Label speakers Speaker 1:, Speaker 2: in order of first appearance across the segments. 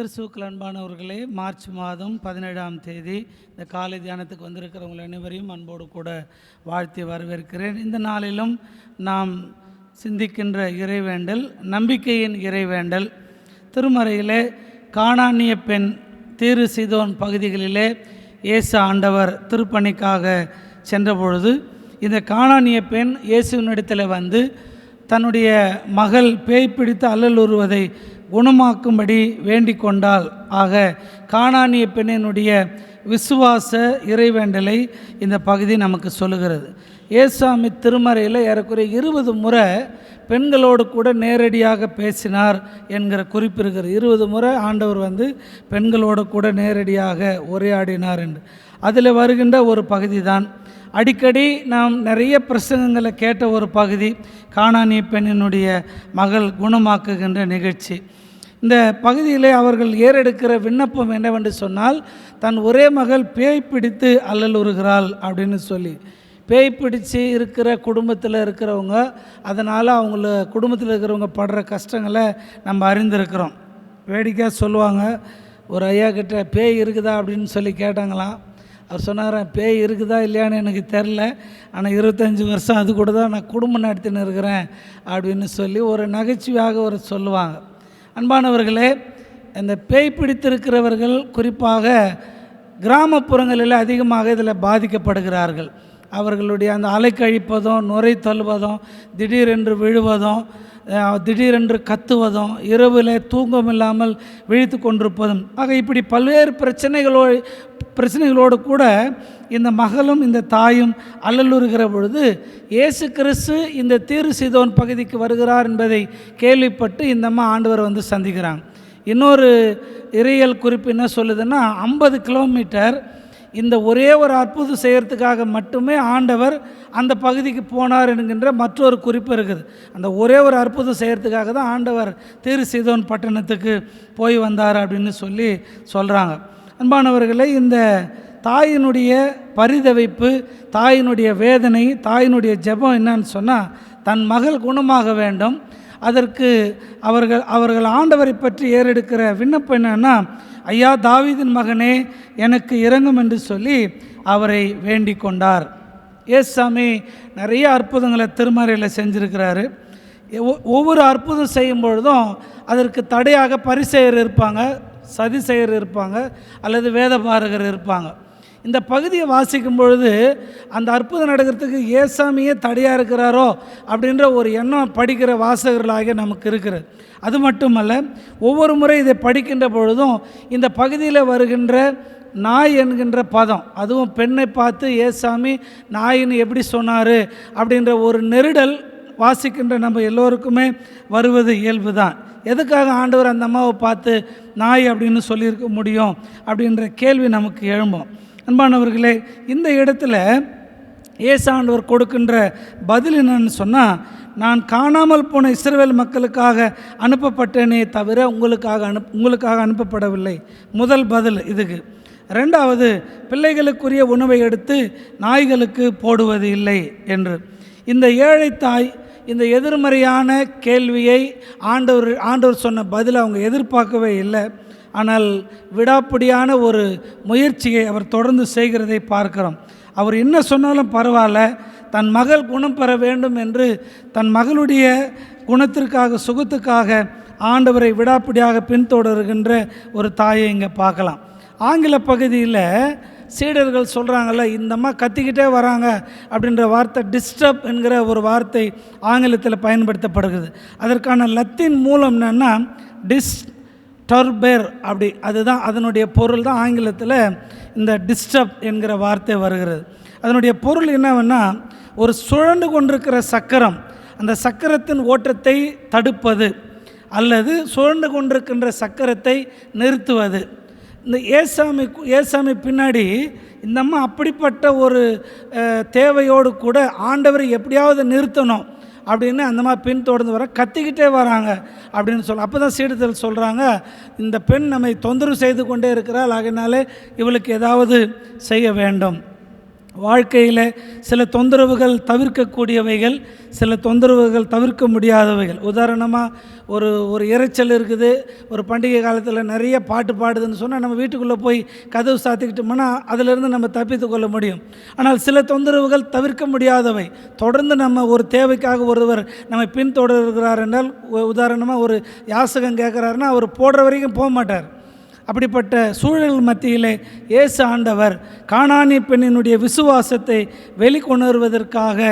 Speaker 1: கிறிஸ்துவுக்குள் அன்பானவர்களே, மார்ச் மாதம் 17ஆம் தேதி இந்த காலை தியானத்துக்கு வந்திருக்கிறவங்கள் அனைவரையும் அன்போடு கூட வாழ்த்தி வரவேற்கிறேன். இந்த நாளிலும் நாம் சிந்திக்கின்ற இறைவேண்டல் நம்பிக்கையின் இறைவேண்டல். திருமறையிலே கானானிய பெண், தீரு சீதோன் பகுதிகளிலே இயேசு ஆண்டவர் திருப்பணிக்காக சென்றபொழுது இந்த கானானிய பெண் இயேசுவினிடத்தில் வந்து தன்னுடைய மகள் பேய் பிடித்து அல்லலுறுவதை குணமாக்கும்படி வேண்டிக் கொண்டாள். ஆக கானானிய பெண்ணினுடைய விசுவாச இறைவேண்டலை இந்த பகுதி நமக்கு சொல்லுகிறது. இயேசுசாமி திருமறையில் ஏறக்குறைய 20 முறை பெண்களோடு கூட நேரடியாக பேசினார் என்கிற குறிப்பு இருக்கிறது. 20 முறை ஆண்டவர் வந்து பெண்களோடு கூட நேரடியாக உரையாடினார் என்று அதில் வருகின்ற ஒரு பகுதி தான். அடிக்கடி நாம் நிறைய பிரசங்கங்களை கேட்ட ஒரு பகுதி கானானிய பெண்ணினுடைய மகள் குணமாக்குகின்ற நிகழ்ச்சி. இந்த பகுதியிலே அவர்கள் ஏறெடுக்கிற விண்ணப்பம் என்னவென்று சொன்னால், தன் ஒரே மகள் பேய் பிடித்து அல்லலுறுகிறாள் அப்படின்னு சொல்லி. பேய் பிடிச்சு இருக்கிற குடும்பத்தில் இருக்கிறவங்க, அதனால் அவங்கள குடும்பத்தில் இருக்கிறவங்க படுற கஷ்டங்களை நம்ம அறிந்திருக்கிறோம். வேடிக்கையாக சொல்லுவாங்க, ஒரு ஐயா கிட்ட பேய் இருக்குதா அப்படின்னு சொல்லி கேட்டாங்களாம். அவர் சொன்னார், பேய் இருக்குதா இல்லையான்னு எனக்கு தெரில, ஆனால் 25 வருஷம் அது கூட தான் நான் குடும்பம் நடத்தின்னு இருக்கிறேன் அப்படின்னு சொல்லி ஒரு நகைச்சுவையாக ஒரு சொல்லுவாங்க. அன்பானவர்களே, இந்த பேய் பிடித்திருக்கிறவர்கள் குறிப்பாக கிராமப்புறங்களில் அதிகமாக இதில் பாதிக்கப்படுகிறார்கள். அவர்களுடைய அந்த அலைக்கழிப்பதும், நுரை தள்ளுவதும், திடீரென்று விழுவதும், திடீரென்று கத்துவதும், இரவில் தூக்கம் இல்லாமல் விழித்து கொண்டிருப்பதும், ஆக இப்படி பல்வேறு பிரச்சனைகளோடு கூட இந்த மகளும் இந்த தாயும் அல்லலுறுகிற பொழுது இயேசு கிறிஸ்து இந்த தீரு சீதோன் பகுதிக்கு வருகிறார் என்பதை கேள்விப்பட்டு இந்த அம்மா ஆண்டவர் வந்து சந்திக்கிறாங்க. இன்னொரு இறையியல் குறிப்பு என்ன சொல்லுதுன்னா, 50 கிலோமீட்டர் இந்த ஒரே ஒரு அற்புதம் செய்கிறதுக்காக மட்டுமே ஆண்டவர் அந்த பகுதிக்கு போனார் என்கின்ற மற்றொரு குறிப்பு இருக்குது. அந்த ஒரே ஒரு அற்புதம் செய்கிறதுக்காக தான் ஆண்டவர் தீரு சீதோன் பட்டணத்துக்கு போய் வந்தார் அப்படின்னு சொல்லி சொல்கிறாங்க. அன்பானவர்களே, இந்த தாயினுடைய பரிதவிப்பு, தாயினுடைய வேதனை, தாயினுடைய ஜெபம் என்னன்னு சொன்னால், தன் மகள் குணமாக வேண்டும். அதற்கு அவர்கள் ஆண்டவரை பற்றி ஏறெடுக்கிற விண்ணப்பம் என்னன்னா, ஐயா தாவீதின் மகனே எனக்கு இரங்கும் என்று சொல்லி அவரை வேண்டிக் கொண்டார். இயேசுசாமி நிறைய அற்புதங்களை திருமறையில் செஞ்சுருக்கிறாரு. ஒவ்வொரு அற்புதம் செய்யும் பொழுதும் அதற்கு தடையாக பரிசேயர் இருப்பாங்க, சதிசெயர் இருப்பாங்க, அல்லது வேதபாரகர் இருப்பாங்க. இந்த பகுதியை வாசிக்கும் பொழுது அந்த அற்புதம் நடக்கிறதுக்கு ஏசாமியே தடையாக இருக்கிறாரோ அப்படின்ற ஒரு எண்ணம் படிக்கிற வாசகர்களாக நமக்கு இருக்கிறது. அது மட்டுமல்ல, ஒவ்வொரு முறை இதை படிக்கின்ற பொழுதும் இந்த பகுதியில் வருகின்ற நாய் என்கின்ற பதம், அதுவும் பெண்ணை பார்த்து ஏசாமி நாயின்னு எப்படி சொன்னார் அப்படின்ற ஒரு நெருடல் வாசிக்கின்ற நம்ம எல்லோருக்குமே வருவது இயல்பு தான். எதுக்காக ஆண்டவர் அந்த அம்மாவை பார்த்து நாய் அப்படின்னு சொல்லியிருக்க முடியும் அப்படின்ற கேள்வி நமக்கு எழும்பும். அன்பானவர்களே, இந்த இடத்துல இயேசு ஆண்டவர் கொடுக்கின்ற பதில் என்னன்னு சொன்னால், நான் காணாமல் போன இஸ்ரவேல் மக்களுக்காக அனுப்பப்பட்டேனே தவிர உங்களுக்காக அனுப்பப்படவில்லை. முதல் பதில் இதுக்கு. ரெண்டாவது, பிள்ளைகளுக்குரிய உணவை எடுத்து நாய்களுக்கு போடுவது இல்லை என்று. இந்த ஏழை தாய் இந்த எதிர்மறையான கேள்வியை ஆண்டவர் சொன்ன பதில் அவங்க எதிர்பார்க்கவே இல்லை. ஆனால் விடாப்பிடியான ஒரு முயற்சியை அவர் தொடர்ந்து செய்கிறதை பார்க்கிறோம். அவர் என்ன சொன்னாலும் பரவாயில்ல, தன் மகள் குணம் பெற வேண்டும் என்று தன் மகளுடைய குணத்திற்காக, சுகத்துக்காக ஆண்டவரை விடாப்பிடியாக பின்தொடர்கின்ற ஒரு தாயை இங்கே பார்க்கலாம். ஆங்கில பகுதியில் சீடர்கள் சொல்கிறாங்கல்ல, இந்தம்மா கத்திக்கிட்டே வராங்க அப்படின்ற வார்த்தை டிஸ்டர்ப் என்கிற ஒரு வார்த்தை ஆங்கிலத்தில் பயன்படுத்தப்படுகிறது. அதற்கான லத்தீன் மூலம் என்னென்னா டிஸ்டர்பர், அப்படி அதுதான் அதனுடைய பொருள் தான். ஆங்கிலத்தில் இந்த டிஸ்டர்ப் என்கிற வார்த்தை வருகிறது. அதனுடைய பொருள் என்னவென்னா, ஒரு சுழண்டு கொண்டிருக்கிற சக்கரம், அந்த சக்கரத்தின் ஓட்டத்தை தடுப்பது அல்லது சுழண்டு கொண்டிருக்கின்ற சக்கரத்தை நிறுத்துவது. இந்த ஏசாமி பின்னாடி இந்த அம்மா அப்படிப்பட்ட ஒரு தேவையோடு கூட ஆண்டவரை எப்படியாவது நிறுத்தணும் அப்படின்னு அந்த மாதிரி பின்தொடர்ந்து வர கத்திக்கிட்டே வராங்க அப்படின்னு சொல்ல. அப்போ தான் சீடர்கள் சொல்கிறாங்க, இந்த பெண் நம்மை தொந்தரவு செய்து கொண்டே இருக்கிறாள், ஆகையினாலே இவளுக்கு ஏதாவது செய்ய வேண்டும். வாழ்க்கையில் சில தொந்தரவுகள் தவிர்க்கக்கூடியவைகள், சில தொந்தரவுகள் தவிர்க்க முடியாதவைகள். உதாரணமாக ஒரு இரைச்சல் இருக்குது, ஒரு பண்டிகை காலத்தில் நிறைய பாட்டு பாடுதுன்னு சொன்னால் நம்ம வீட்டுக்குள்ளே போய் கதவு சாத்திக்கிட்டோம்னா அதிலிருந்து நம்ம தப்பித்து கொள்ள முடியும். ஆனால் சில தொந்தரவுகள் தவிர்க்க முடியாதவை. தொடர்ந்து நம்ம ஒரு தேவைக்காக ஒருவர் நம்ம பின்தொடர்கிறார் என்றால், உதாரணமாக ஒரு யாசகம் கேட்குறாருன்னா அவர் போடுற வரைக்கும் போக மாட்டார். அப்படிப்பட்ட சூழல் மத்தியிலே இயேசு ஆண்டவர் கானானிய பெண்ணினுடைய விசுவாசத்தை வெளிக்கொணர்வதற்காக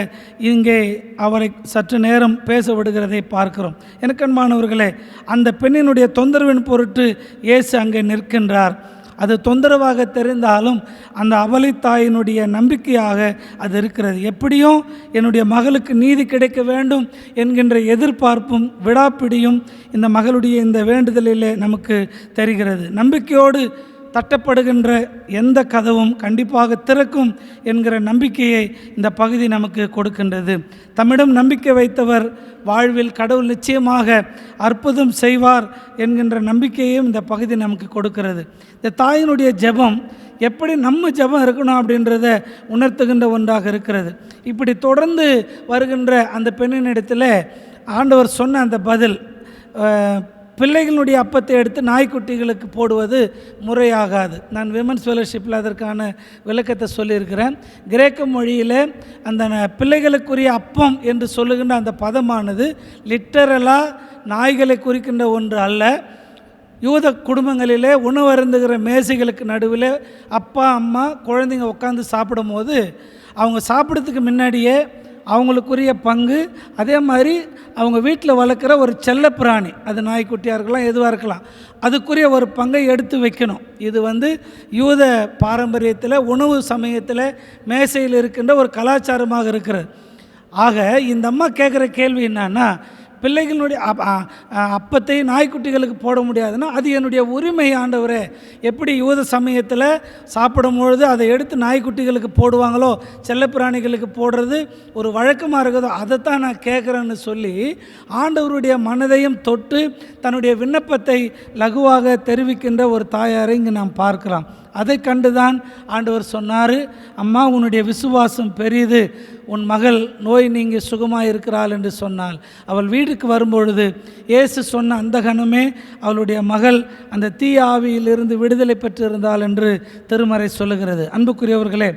Speaker 1: இங்கே அவரை சற்று நேரம் பேச விடுகிறதை பார்க்கிறோம். எனக்கன்பானவர்களே, அந்த பெண்ணினுடைய தொந்தரவின் பொருட்டு இயேசு அங்கே நிற்கின்றார். அது தொந்தரவாக தெரிந்தாலும் அந்த அவலைத்தாயினுடைய நம்பிக்கையாக அது இருக்கிறது. எப்படியும் என்னுடைய மகளுக்கு நீதி கிடைக்க வேண்டும் என்கின்ற எதிர்பார்ப்பும் விடாப்பிடியும் இந்த மகளுடைய இந்த வேண்டுதலிலே நமக்கு தெரிகிறது. நம்பிக்கையோடு தட்டப்படுகின்ற எந்த கதவும் கண்டிப்பாக திறக்கும் என்கிற நம்பிக்கையை இந்த பகுதி நமக்கு கொடுக்கின்றது. தம்மிடம் நம்பிக்கை வைத்தவர் வாழ்வில் கடவுள் நிச்சயமாக அற்புதம் செய்வார் என்கின்ற நம்பிக்கையையும் இந்த பகுதி நமக்கு கொடுக்கிறது. இந்த தாயினுடைய ஜெபம் எப்படி நம்ம ஜெபம் இருக்கணும் அப்படின்றத உணர்த்துகின்ற ஒன்றாக இருக்கிறது. இப்படி தொடர்ந்து வருகின்ற அந்த பெண்ணினிடத்தில் ஆண்டவர் சொன்ன அந்த பதில், பிள்ளைகளுடைய அப்பத்தை எடுத்து நாய்க்குட்டிகளுக்கு போடுவது முறையாகாது. நான் விமன்ஸ் ஃபெலோஷிப்பில் அதற்கான விளக்கத்தை சொல்லியிருக்கிறேன். கிரேக்க மொழியில் அந்த பிள்ளைகளுக்குரிய அப்பம் என்று சொல்லுகின்ற அந்த பதமானது லிட்டரலாக நாய்களை குறிக்கின்ற ஒன்று அல்ல. யூத குடும்பங்களிலே உணவு அருந்துகிற மேசைகளுக்கு நடுவில் அப்பா அம்மா குழந்தைங்க உட்காந்து சாப்பிடும் போது அவங்க சாப்பிட்றதுக்கு முன்னாடியே அவங்களுக்குரிய பங்கு, அதே மாதிரி அவங்க வீட்டில் வளர்க்குற ஒரு செல்ல பிராணி, அது நாய்க்குட்டியாக இருக்கலாம் எதுவாக இருக்கலாம், அதுக்குரிய ஒரு பங்கை எடுத்து வைக்கணும். இது யூத பாரம்பரியத்தில் உணவு சமயத்தில் மேசையில் இருக்கின்ற ஒரு கலாச்சாரமாக இருக்கிறது. ஆக இந்த அம்மா கேட்குற கேள்வி என்னன்னா, பிள்ளைகளுடைய அப்பத்தை நாய்க்குட்டிகளுக்கு போட முடியாதுன்னா அது என்னுடைய உரிமை ஆண்டவரே. எப்படி யூத சமயத்தில் சாப்பிடும்பொழுது அதை எடுத்து நாய்க்குட்டிகளுக்கு போடுவாங்களோ, செல்லப்பிராணிகளுக்கு போடுறது ஒரு வழக்கமாக இருக்குதோ, அதைத்தான் நான் கேட்குறேன்னு சொல்லி ஆண்டவருடைய மனதையும் தொட்டு தன்னுடைய விண்ணப்பத்தை லகுவாக தெரிவிக்கின்ற ஒரு தாயாரை இங்கு நாம் பார்க்கலாம். அதை கண்டுதான் ஆண்டவர் சொன்னார், அம்மா உன்னுடைய விசுவாசம் பெரிது, உன் மகள் நோய் நீங்கி சுகமாக இருக்கிறாள் என்று சொன்னாள். அவள் வீட்டுக்கு வரும்பொழுது இயேசு சொன்ன அந்த கணமே அவளுடைய மகள் அந்த தீய ஆவியிலிருந்து விடுதலை பெற்றிருந்தாள் என்று திருமறை சொல்லுகிறது. அன்புக்குரியவர்களே,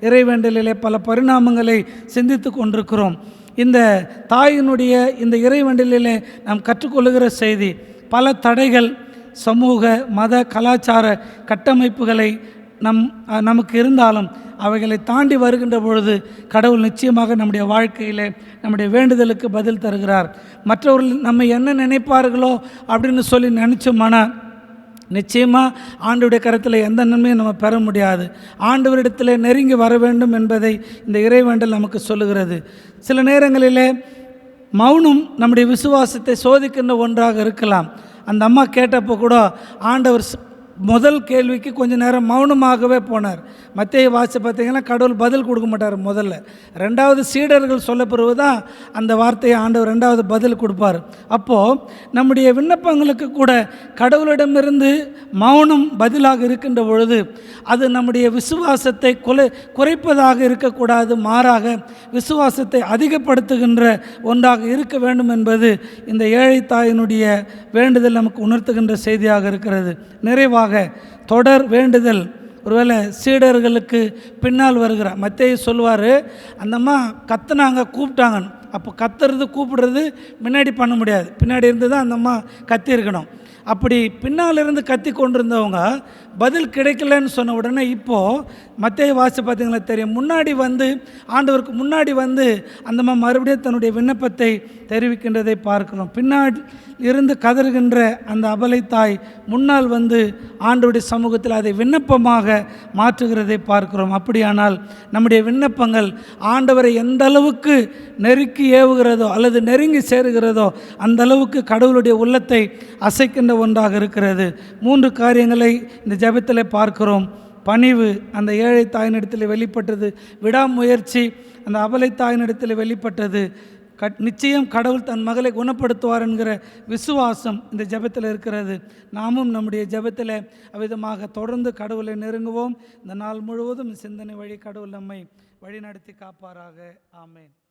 Speaker 1: இறைவேண்டலிலே பல பரிணாமங்களை சிந்தித்து கொண்டிருக்கிறோம். இந்த தாயினுடைய இந்த இறைவேண்டலிலே நாம் கற்றுக்கொள்ளுகிற செய்தி, பல தடைகள், சமூக மத கலாச்சார கட்டமைப்புகளை நமக்கு இருந்தாலும் அவைகளை தாண்டி வருகின்ற பொழுது கடவுள் நிச்சயமாக நம்முடைய வாழ்க்கையில் நம்முடைய வேண்டுதலுக்கு பதில் தருகிறார். மற்றவர்கள் நம்ம என்ன நினைப்பார்களோ அப்படின்னு சொல்லி நினச்சோம்னா நிச்சயமாக ஆண்டவருடைய கரத்தில் எந்த நன்மையும் நம்ம பெற முடியாது. ஆண்டவரிடத்தில் நெருங்கி வர வேண்டும் என்பதை இந்த இறைவேண்டல் நமக்கு சொல்லுகிறது. சில நேரங்களிலே மௌனம் நம்முடைய விசுவாசத்தை சோதிக்கின்ற ஒன்றாக இருக்கலாம். அந்த அம்மா கேட்டப்போ கூட ஆண்டவர் முதல் கேள்விக்கு கொஞ்சம் நேரம் மௌனமாகவே போனார். மத்தேயு வாசி பார்த்தீங்கன்னா கடவுள் பதில் கொடுக்க மாட்டார் முதல்ல. ரெண்டாவது சீடர்கள் சொல்ல பிறகு தான் அந்த வார்த்தையை ஆண்டவர் ரெண்டாவது பதில் கொடுப்பார். அப்போது நம்முடைய விண்ணப்பங்களுக்கு கூட கடவுளிடமிருந்து மௌனம் பதிலாக இருக்கின்ற பொழுது அது நம்முடைய விசுவாசத்தை குறைப்பதாக இருக்கக்கூடாது, மாறாக விசுவாசத்தை அதிகப்படுத்துகின்ற ஒன்றாக இருக்க வேண்டும் என்பது இந்த ஏழை தாயினுடைய வேண்டுதல் நமக்கு உணர்த்துகின்ற செய்தியாக இருக்கிறது. நிறைவாக தொடர் வேண்டுதல். ஒருவேளை சீடர்களுக்கு பின்னால் வருகிறார். மத்தேயு சொல்லுவார், அந்தம்மா கத்துனாங்க, கூப்பிட்டாங்க. அப்போ கத்துறது கூப்பிடுறது முன்னாடி பண்ண முடியாது, பின்னாடி இருந்து தான் அந்தம்மா கத்தியிருக்கணும். அப்படி பின்னால் இருந்து கத்தி கொண்டிருந்தவங்க பதில் கிடைக்கலன்னு சொன்ன உடனே இப்போது மத்தேயு வாசி பார்த்தீங்களா தெரியும், முன்னாடி ஆண்டவருக்கு முன்னாடி அந்தம்மா மறுபடியும் தன்னுடைய விண்ணப்பத்தை தெரிவிக்கின்றதை பார்க்கிறோம். பின்னாடி இருந்து கதறுகின்ற அந்த அபலை தாய் முன்னால் ஆண்டவருடைய சமூகத்தில் அதை விண்ணப்பமாக மாற்றுகிறதை பார்க்கிறோம். அப்படியானால் நம்முடைய விண்ணப்பங்கள் ஆண்டவரை எந்த அளவுக்கு நெருக்கி ஏவுகிறதோ அல்லது நெருங்கி சேருகிறதோ அந்த அளவுக்கு கடவுளுடைய உள்ளத்தை அசைக்கின்ற ஒன்றாக இருக்கிறது. 3 காரியங்களை இந்த ஜெபத்தில் பார்க்கிறோம். பணிவு அந்த ஏழை தாயினிடத்தில் வெளிப்பட்டது, விடாமுயற்சி அந்த அபலை தாயினிடத்தில் வெளிப்பட்டது, நிச்சயம் கடவுள் தன் மகளை குணப்படுத்துவார் என்கிற விசுவாசம் இந்த ஜெபத்தில் இருக்கிறது. நாமும் நம்முடைய ஜெபத்தில் அவ்விதமாக தொடர்ந்து கடவுளை நெருங்குவோம். இந்த நாள் முழுவதும் சிந்தனை வழி கடவுள் நம்மை வழிநடத்தி காப்பாராக. ஆமேன்.